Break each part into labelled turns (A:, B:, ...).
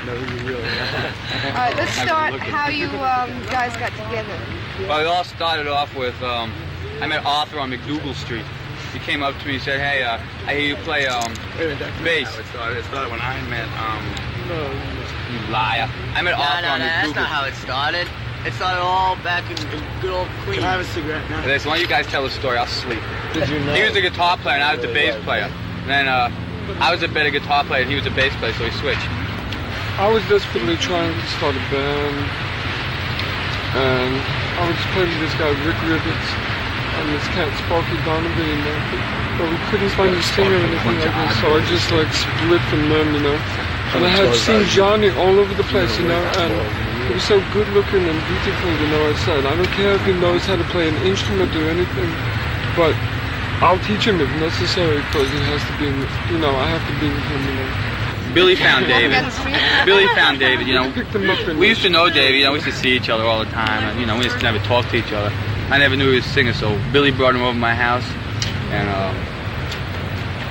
A: No, you really.
B: All right, let's start how you guys got together.
C: Well, it all started off with I met Arthur on McDougal Street. He came up to me and said, "Hey, I hear you play bass."
A: It started when I met
C: You liar! I met Arthur on McDougal.
D: That's not how it started. It started all back in good old Queens.
A: Can I have a cigarette now?
C: So why don't you guys tell the story? I'll sleep.
A: Did you know?
C: He was a guitar player and I was the bass player. And then I was a better guitar player and he was a bass player, so we switched.
E: I was desperately trying to start a band, and I was playing with this guy Rick Rivets and this cat Sparky Donovan, but we couldn't find a singer or anything like that, so I just like split from them, you know. And I had seen Johnny all over the place, you know, and he was so good looking and beautiful, you know. I said, I don't care if he knows how to play an instrument or anything, but I'll teach him if necessary, because he has to be, you know, I have to be with him, you know.
C: Billy found David. Billy found David, you know.
E: Picked him up
C: We used to know David, you know, we used to see each other all the time, and, you know, we used to never talk to each other. I never knew he was a singer, so Billy brought him over to my house, and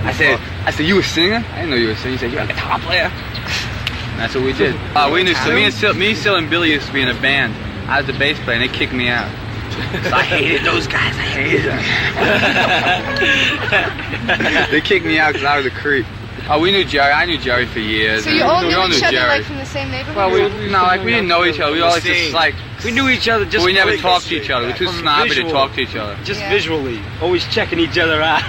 C: I said, "You a singer?" I didn't know you were a singer. He said, "You're a guitar player?" And that's what we did. We knew, me, Sil, and Billy used to be in a band. I was the bass player, and they kicked me out. So I hated those guys, I hated them. They kicked me out because I was a creep. Oh, we knew Jerry. I knew Jerry for years.
B: So you all knew each other like from the same neighborhood?
C: Well, we didn't know each other. We always just like
D: we knew each other just.
C: We never talked to each other. We were too snobby to talk to each other.
D: Just visually, always checking each other out.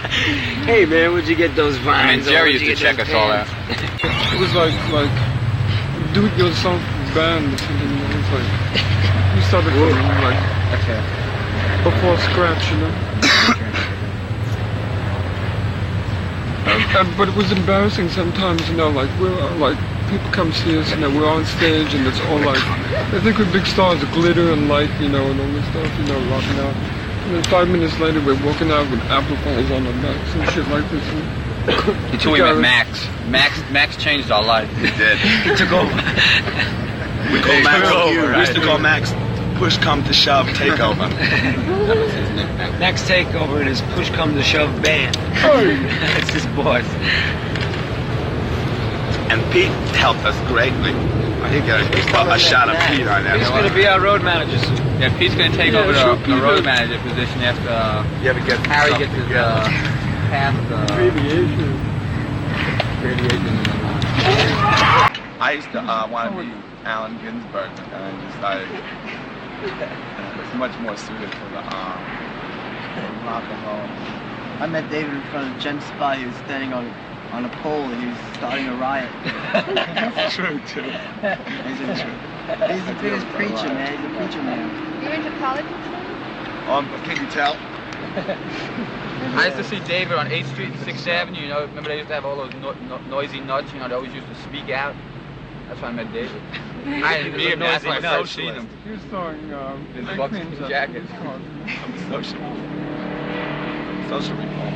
D: Hey man, where'd you get those vines?
C: I mean, Jerry used to check us all out.
E: It was like do-it-yourself band or something, you know. It's like you started from like before scratch, you know. But it was embarrassing sometimes, you know, like we're like people come see us, you know, we're on stage and it's all like I think we're big stars, glitter and light, you know, and all this stuff, you know, rocking out. And then 5 minutes later we're walking out with apple falls on our backs and shit like this.
C: Until we met Max. Max changed our life.
A: He did.
D: He took over.
A: We call Max over. We used to call Max push come to shove takeover.
D: Next takeover in his push come to shove band. It's his boss.
A: And Pete helped us greatly. He got a shot of Pete on that.
D: He's going to be our road manager soon.
C: Yeah, Pete's going to take over the road manager position after Harry gets his past
E: Radiation.
A: I used to want to be Allen Ginsberg, and I decided it was much more suited for the rock and roll.
D: I met David in front of Jim's spot. He was standing on a pole and he was starting a riot.
A: That's true too.
D: He's the biggest preacher, man. He's a preacher man.
B: You're into politics then?
A: Can you tell?
C: I used to see David on 8th Street and 6th Avenue, you know, remember they used to have all those noisy nuts, you know, they always used to speak out. That's why I met David. I didn't meet him, that's why I first seen him.
E: He was throwing
C: In buckskin jackets.
A: Social reform.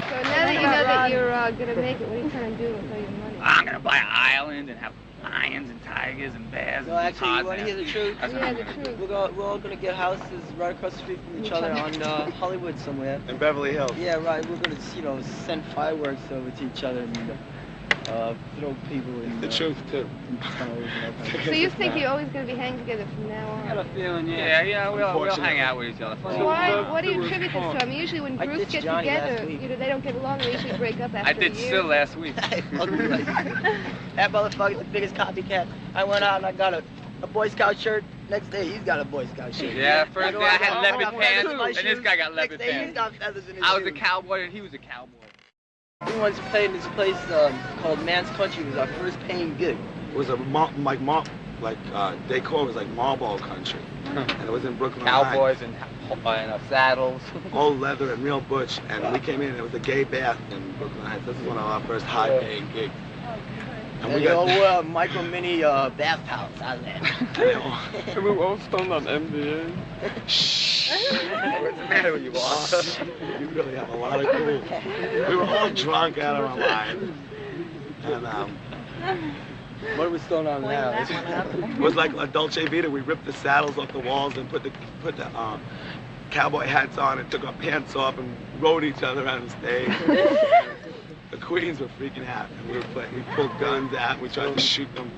B: So now that you know that you're going to make it, what are you trying to do with all your money?
C: I'm going to buy an island and have lions and tigers and bears.
D: No, actually, you want to hear the truth?
B: Yeah, the truth.
D: We're all going to get houses right across the street from each other on Hollywood somewhere.
A: In Beverly Hills.
D: Yeah, right. We're going to, you know, send fireworks over to each other and throw people in.
A: The truth too.
B: So you think you're always going to be hanging together from now on?
D: I got a feeling,
C: Yeah, we'll hang out with each other.
B: Why? What do you attribute this to? I mean, usually when groups get
D: Johnny
B: together, you know, they don't get along. They usually break up after
C: I did
B: a year.
C: Still last week.
D: That motherfucker's the biggest copycat. I went out and I got a Boy Scout shirt. Next day, he's got a Boy Scout shirt.
C: Yeah, first day I had leopard pants,
D: in my
C: and this
D: shoes.
C: guy got
D: Next
C: leopard
D: day,
C: pants.
D: he's got feathers in his
C: I was a
D: shoes.
C: cowboy and he was a cowboy.
D: We once played in this place called Man's Country. It was our first paying gig.
A: It was a decor was like Marlboro country, and it was in Brooklyn.
C: Cowboys and saddles.
A: All leather and real butch, and we came in and it was a gay bath in Brooklyn Heights. This is one of our first high-paying gigs.
D: And we got micro mini bath towels out of that.
E: And we were all stoned on MDA.
A: Shh. What's the matter with you, boss? You really have a lot of cool. We were all drunk out of our minds. And
D: What are we stoned on now?
A: it was like a Dolce Vita. We ripped the saddles off the walls and put the cowboy hats on and took our pants off and rode each other on stage. The Queens were freaking out, and we pulled guns out. We tried to shoot them.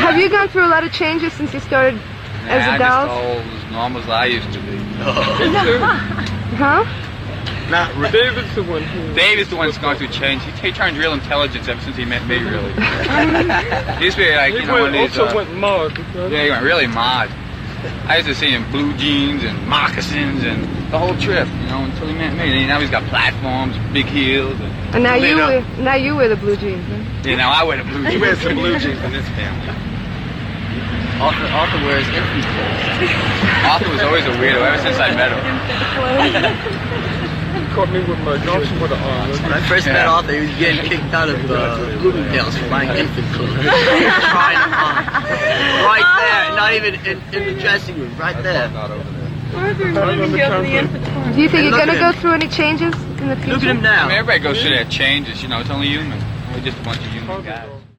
B: Have you gone through a lot of changes since you started as
C: I'm
B: a
C: just
B: doll?
C: all as normal as I used to be.
B: Huh?
D: Not really.
E: David's the one who...
C: Dave is the one that's gone through change. He turned real intelligence ever since he met me, really. He used to be like,
E: He
C: you know, one of these...
E: also went mod.
C: Yeah, he went really mod. I used to see him blue jeans and moccasins and the whole trip, you know, until he met me. And now he's got platforms, big heels.
B: And now you wear the blue jeans. Huh?
C: Yeah, now I wear the blue jeans.
A: He wears some blue jeans in this family.
D: Arthur wears infant clothes.
C: Arthur was always a weirdo ever since I met him.
E: Caught me with my golf on.
D: When I first met Arthur, he was getting kicked out of Bloomingdale's for buying infant clothes. Trying them on. Right there, not even in the dressing room, right there.
B: Do you think you're going to go through any changes in the future?
D: Look at him now.
C: I mean, everybody goes through their changes, you know, it's only human. We're just a bunch of human guys.